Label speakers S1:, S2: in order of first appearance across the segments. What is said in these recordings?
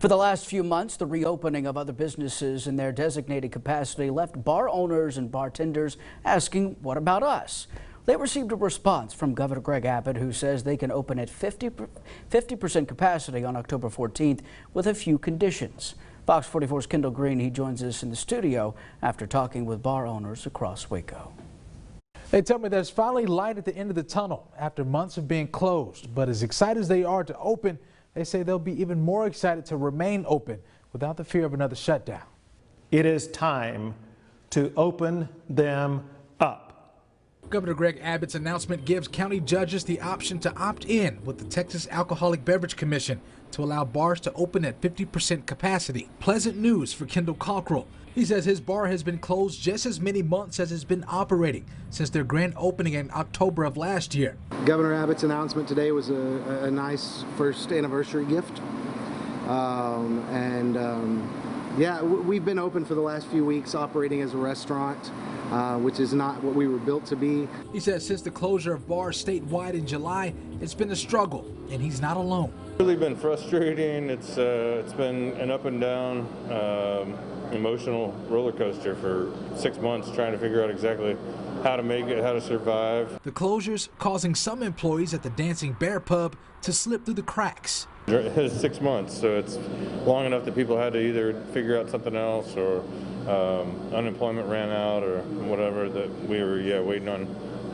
S1: For the last few months, the reopening of other businesses in their designated capacity left bar owners and bartenders asking, what about us? They received a response from Governor Greg Abbott, who says they can open at 50% capacity on October 14th with a few conditions. Fox 44's Kendall Green, he joins us in the studio after talking with bar owners across Waco.
S2: They tell me there's finally light at the end of the tunnel after months of being closed. But as excited as they are to open, they say they'll be even more excited to remain open without the fear of another shutdown.
S3: It is time to open them up.
S2: Governor Greg Abbott's announcement gives county judges the option to opt in with the Texas Alcoholic Beverage Commission to allow bars to open at 50% capacity. Pleasant news for Kendall Cockrell. He says his bar has been closed just as many months as it's been operating since their grand opening in October of last year.
S4: Governor Abbott's announcement today was a nice first anniversary gift. Yeah, we've been open for the last few weeks operating as a restaurant, which is not what we were built to be.
S2: He says since the closure of bars statewide in July, it's been a struggle, and he's not alone.
S5: It's really been frustrating. It's been an up and down emotional roller coaster for 6 months trying to figure out exactly how to make it, how to survive.
S2: The closures causing some employees at the Dancing Bear Pub to slip through the cracks.
S5: It's 6 months, so it's long enough that people had to either figure out something else or unemployment ran out or whatever, that we were waiting on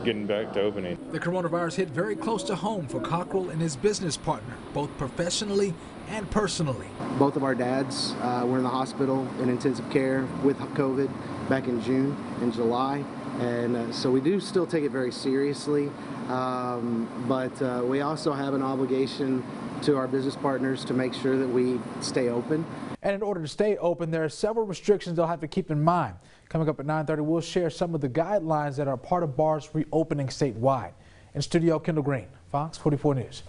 S5: getting back to opening.
S2: The coronavirus hit very close to home for Cockrell and his business partner, both professionally and personally.
S4: Both of our dads were in the hospital in intensive care with COVID back in June and July, and so we do still take it very seriously, but we also have an obligation to our business partners to make sure that we stay open.
S2: And in order to stay open, there are several restrictions they'll have to keep in mind. Coming up at 9:30, we'll share some of the guidelines that are part of bars reopening statewide. In studio, Kendall Green, Fox 44 News.